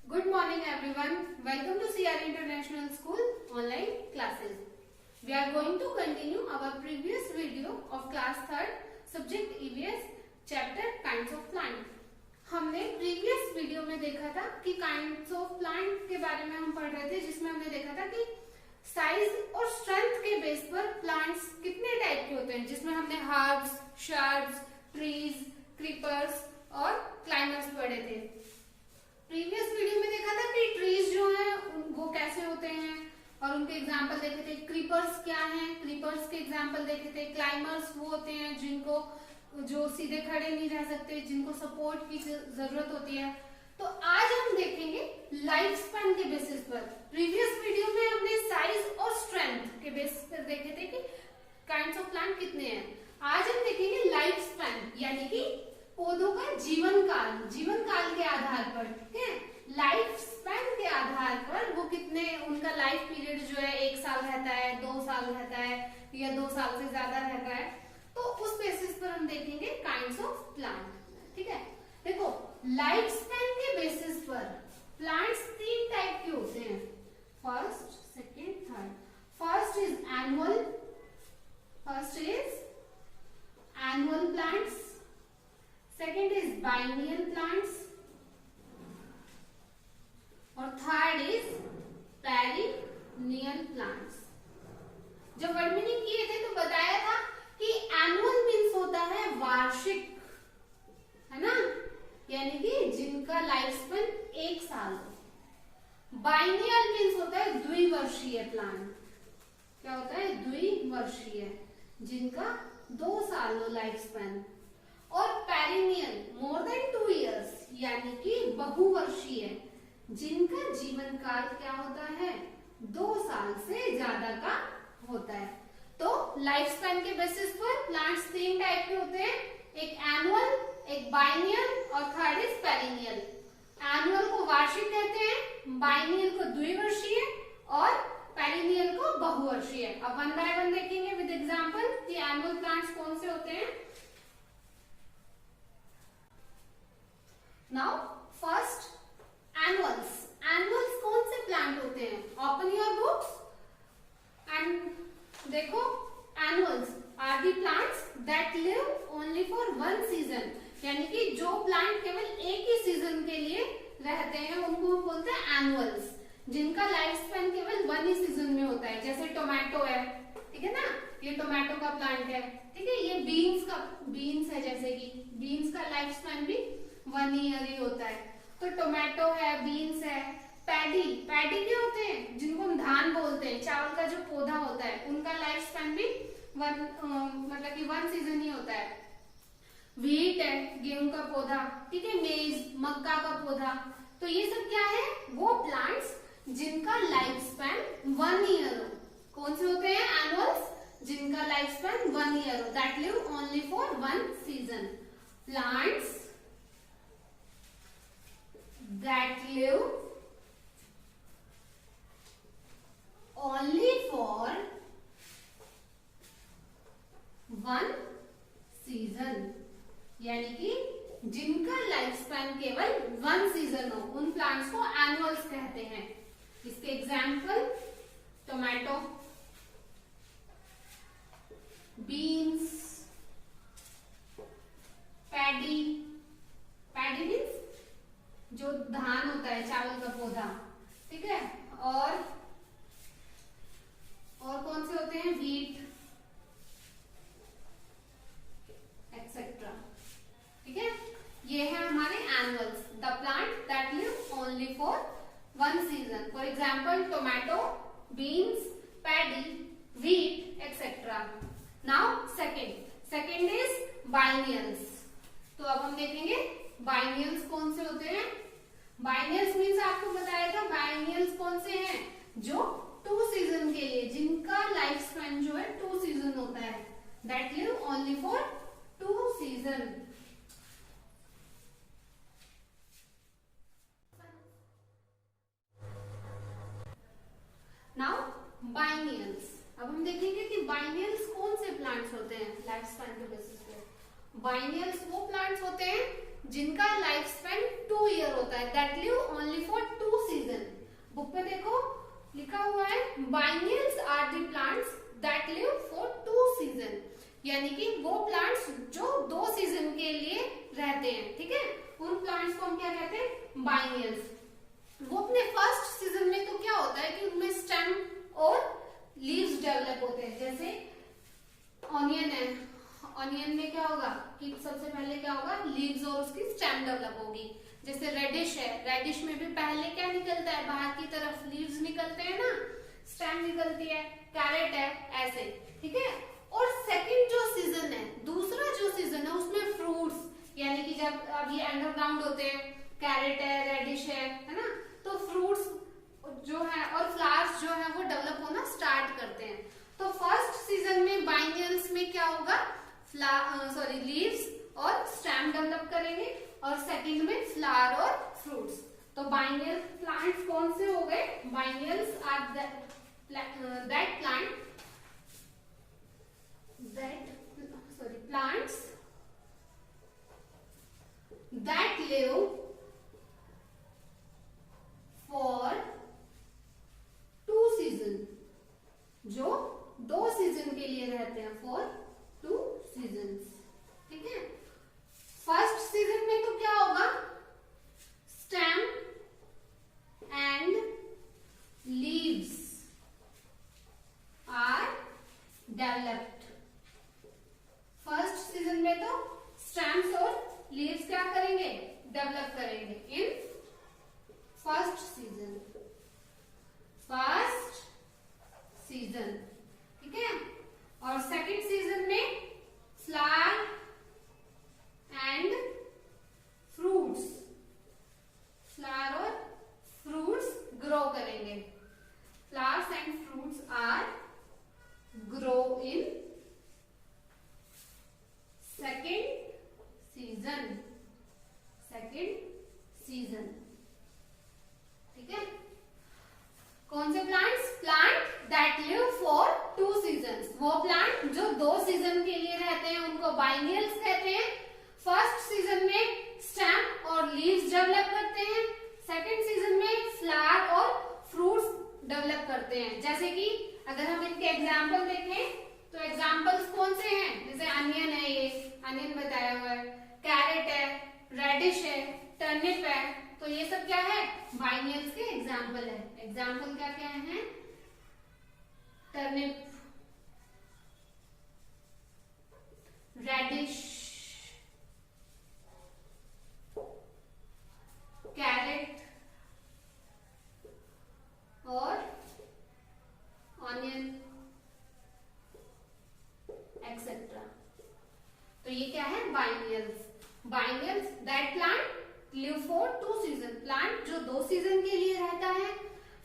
Good morning everyone. Welcome to CR International School online classes. We are going to continue our previous video of class 3rd subject EVS chapter kinds of plant. हमने previous video में देखा था कि kinds of plant के बारे में हम पढ़ रहे थे, जिसमें हमने देखा था कि साइज और स्ट्रेंथ के बेस पर प्लांट्स कितने टाइप के होते हैं, जिसमें हमने हर्ब्स, शर्ब्स, ट्रीज, क्रीपर्स और क्लाइंबर्स पढ़े थे। प्रीवियस वीडियो में देखा था कि ट्रीज जो हैं वो कैसे होते हैं और उनके एग्जाम्पल देखे थे। क्रीपर्स क्या हैं, क्रीपर्स के एग्जाम्पल देखे थे। क्लाइंबर्स वो होते हैं जिनको जो सीधे खड़े नहीं रह सकते, जिनको सपोर्ट की जरूरत होती है। तो आज हम देखेंगे लाइफ स्पैन के बेसिस पर। प्रीवियस वीडियो में हमने साइज और स्ट्रेंथ के बेसिस पर देखे थे कि काइंड्स ऑफ प्लांट कितने हैं। आज हम देखेंगे लाइफ स्पैन, यानी कि पौधों का जीवन काल के आधार पर, ठीक है, लाइफ स्पैन के आधार पर वो कितने, उनका लाइफ पीरियड जो है 1 साल रहता है, 2 साल रहता है या 2 साल से ज्यादा रहता है। तो उस बेसिस पर हम देखेंगे काइंड्स ऑफ प्लांट, ठीक है। देखो, लाइफ स्पैन के बेसिस पर प्लांट्स 3 टाइप के होते हैं, first, second, third. First is annual plants, second is biennial plants और थर्ड इज पेरिनियल प्लांट्स। जब वर्ड मीनिंग किए थे तो बताया था कि एनुअल मीन्स होता है वार्षिक, है ना, यानी कि जिनका लाइफ स्पैन 1 साल हो। बाइनियल मीन्स होता है द्विवर्षीय प्लांट। क्या होता है? द्विवर्षीय, जिनका 2 साल हो लाइफ स्पैन। और पेरिनियल मोर देन 2 इयर्स, यानी कि बहुवर्षीय, जिनका जीवन काल क्या होता है? 2 साल से ज्यादा का होता है। तो लाइफ स्पैन के बेसिस पर प्लांट्स 3 टाइप के होते हैं, एक एनुअल, एक बाइनियल और थर्ड इज पेरिनियल। एनुअल को वार्षिक कहते हैं, बाइनियल को द्विवर्षीय और पेरिनियल को बहुवर्षीय। अब वन बाय वन देखेंगे विद एग्जांपल कि एनुअल प्लांट्स कौन से होते हैं। नाउ फर्स्ट, एनुअल्स कौन से प्लांट होते हैं? ओपन योर बुक्स एंड देखो, annuals are the plants that live only for 1 season, यानी कि जो प्लांट केवल एक ही सीजन के लिए रहते हैं उनको हम बोलते हैं एनुअल्स, जिनका लाइफ स्पैन केवल 1 ही सीजन में होता है। जैसे टोमेटो है, ठीक है ना, ये टोमेटो का प्लांट है, ठीक है। ये बीन्स है, जैसे कि बीन्स का लाइफ स्पैन भी 1 ईयर ही होता है। तो टोमेटो है, बीन्स है। पैडी क्या होते हैं? जिनको हम धान बोलते हैं, चावल का जो पौधा होता है, उनका लाइफ स्पैन भी 1 सीजन ही होता है। व्हीट है, गेहूं का पौधा, ठीक है। मेज, मक्का का पौधा। तो ये सब क्या है? वो प्लांट्स जिनका लाइफ स्पैन 1 ईयर हो। कौन से होते हैं? एनुअल्स, जिनका लाइफ स्पैन 1 ईयर हो, that live only for 1 season. Plants that live only for 1 season, यानी कि जिनका लाइफ स्पैन केवल 1 सीजन हो, उन प्लांट्स को एनुअल्स कहते हैं। इसके example tomato, beans, paddy means जो धान होता है, चावल का पौधा, ठीक है। और कौन से होते हैं? व्हीट एक्सेट्रा, ठीक है। ये है हमारे annuals, the plant that live only for 1 season. For example tomato, beans, paddy, wheat etcetera. Now second is biennials. तो अब हम देखेंगे बाइनियल्स कौन से होते हैं। बाइनियल्स मीन्स आपको बताया था, बाइनियल्स कौन से हैं? जो 2 सीजन के लिए, जिनका लाइफ स्पैन जो है 2 सीजन होता है, that live only for 2 season. Now biennials. अब हम देखेंगे कि बाइनियल्स कौन से प्लांट्स होते हैं लाइफ स्पैन के बेसिस पे। बाइनियल्स वो प्लांट्स होते हैं जिनका लाइफ स्पैन 2 ईयर होता है, that live only for 2 season. Book पे देखो लिखा हुआ है biennials are the plants that live for 2 season, यानी कि वो प्लांट्स जो 2 सीजन के लिए रहते हैं, ठीक है, उन प्लांट्स को हम क्या कहते हैं, बाइनियल्स। वो अपने फर्स्ट सीजन में तो क्या होता है कि उनमें स्टेम और लीव्स डेवलप होते हैं। जैसे ऑनियन है, ऑनियन में क्या होगा कि सबसे पहले क्या होगा, लीव्स और उसकी स्टेम डेवलप होगी। जैसे रेडिश है, रेडिश में भी पहले क्या निकलता है, बाहर की तरफ लीव्स निकलते हैं ना, स्टेम निकलती है। कैरेट है ऐसे, ठीक है। और सेकंड जो सीजन है, दूसरा जो सीजन है, उसमें फ्रूट्स, यानी कि जब अब ये अंडरग्राउंड होते हैं, कैरेट है, रेडिश है ना, तो फ्रूट्स जो है और फ्लावर्स जो है वो डेवलप होना स्टार्ट करते हैं। तो फर्स्ट सीजन में बाइनियल्स में क्या होगा, लीव्स और स्टेम डेवलप करेंगे, और सेकंड में फ्लावर और फ्रूट्स। तो बाइनियल प्लांट्स कौन से हो गए, biennials are that plants that live for 2 season, जो 2 सीजन के लिए रहते हैं, फॉर 2 सीजन्स, ठीक है। फर्स्ट सीजन में तो क्या होगा, stem and leaves are developed. First season में तो स्टेम्स और लीव्स क्या करेंगे, डेवलप करेंगे इन फर्स्ट सीजन, ठीक है। और सेकंड सीजन में फ्लावर एंड फ्रूट्स, फ्लावर और फ्रूट्स ग्रो करेंगे। Flowers and fruits are grow in second season, ठीक है। कौन से plants, plant that live for 2 seasons, वो प्लांट जो 2 सीजन के लिए रहते हैं उनको बाइनियल्स कहते हैं। फर्स्ट सीजन में स्टेम और लीव्स डेवलप करते हैं, सेकेंड सीजन में फ्लावर और फ्रूट्स डेवलप करते हैं। जैसे कि अगर हम इनके एग्जाम्पल देखें तो एग्जाम्पल्स कौन से हैं, जैसे अनियन है, ये अनियन बताया हुआ है, कैरेट है, रेडिश है, टर्निप है, तो ये सब क्या है, बाइनियल्स के एग्जाम्पल है। एग्जाम्पल क्या क्या है, टर्निप, रेडिश, कैरेट और ऑनियन एक्सेट्रा। तो ये क्या है, biennials. Biennials that plant live for 2 season, plant जो 2 सीजन के लिए रहता है।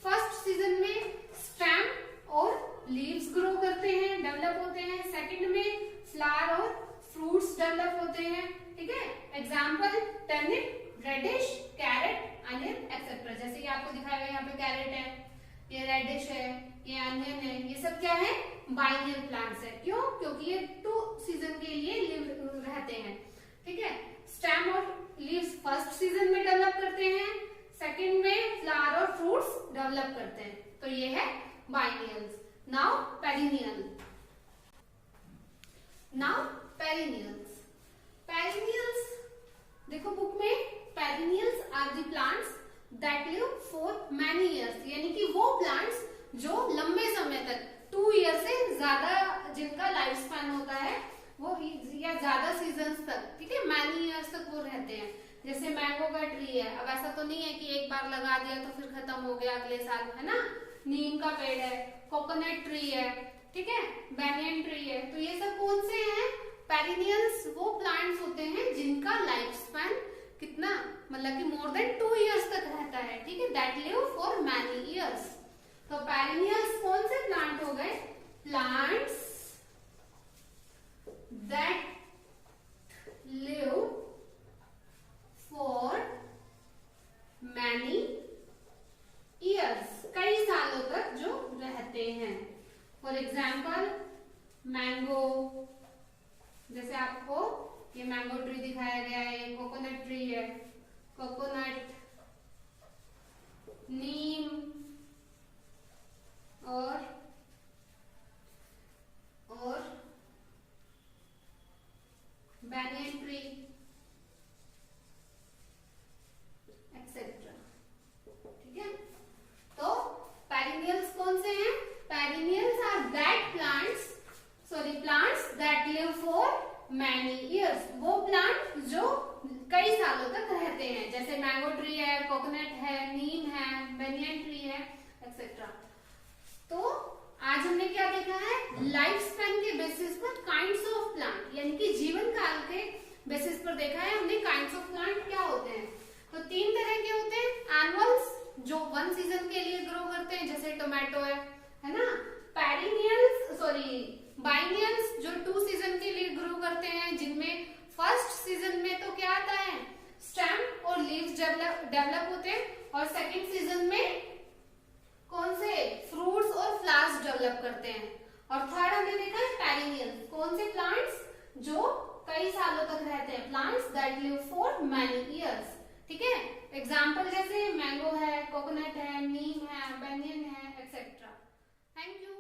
फर्स्ट सीजन में स्टेम और लीव्स ग्रो करते हैं, डेवलप होते हैं। सेकंड में फ्लावर और फ्रूट्स डेवलप होते हैं, ठीक है। Example turnip, radish, carrot, onion etcetera. जैसे कि आपको दिखाया गया, यहाँ पे कैरेट है, ये रेडिश है, ये अनियन है, ये सब क्या है, बाइनियल प्लांट्स है। क्यों, क्योंकि ये 2 सीजन के लिए लिव रहते हैं, ठीक है। स्टेम और लीव्स फर्स्ट सीजन में डेवलप करते हैं, सेकंड में फ्लावर और फ्रूट्स डेवलप करते हैं, तो ये है बाइनियल्स। नाउ पेरिनियल, पेरिनियल्स देखो बुक में, perennials are the plants that live for many years, यानी कि वो प्लांट्स जो लंबे समय तक 2 ईयर से ज्यादा जिनका लाइफ स्पैन होता है वो, या ज्यादा सीजन्स तक, ठीक है, मैनी ईयर्स तक वो रहते हैं। जैसे मैंगो का ट्री है, अब ऐसा तो नहीं है कि एक बार लगा दिया तो फिर खत्म हो गया अगले साल, है ना। नीम का पेड़ है, कोकोनट ट्री है, ठीक है, बैनियन ट्री है, तो ये सब कौन से हैं, पेरिनियल्स। वो प्लांट्स होते हैं जिनका लाइफ स्पैन कितना, मतलब कि मोर देन 2 ईयर्स तक रहता है, ठीक है, that live for many years. तो पेरिनियल्स कौन से प्लांट हो गए, plants that live for many years, कई सालों तक जो रहते हैं। फॉर एग्जाम्पल मैंगो, जैसे आपको ये मैंगो ट्री दिखाया गया है, कोकोनट ट्री कोकोनट, नीम और banyan tree एक्सेट्रा। ठीक है, तो पेरिनियल्स कौन से हैं? Perennials are plants that live for many years. वो प्लांट जो कई सालों तक रहते हैं, जैसे मैंगो ट्री है, कोकोनट है, नीम है, बेनियन ट्री है एक्सेट्रा। तो आज हमने क्या देखा है? लाइफ स्पैन के बेसिस पर काइंड्स ऑफ प्लांट, यानी कि जीवन काल के बेसिस पर देखा है हमने काइंड्स ऑफ प्लांट क्या होते हैं। तो 3 तरह के होते हैं। एनुअल्स जो 1 सीजन के लिए ग्रो करते हैं, जैसे टोमेटो है ना। बाइनियल्स जो 2 सीजन के लिए ग्रो करते हैं, जिनमें फर्स्ट सीजन में तो क्या आता है? स्टेम और लीव्स डेवलप होते हैं, और सेकेंड सीजन में कौन से? फ्रूट्स और फ्लावर्स डेवलप करते हैं। और थर्ड हमने देखा है पेरिनियल्स, कौन से? प्लांट्स जो कई सालों तक रहते हैं, plants that live for many years. ठीक है, एग्जाम्पल जैसे मैंगो है, कोकोनट है, नीम है, बेनियन है एक्सेट्रा। Thank you.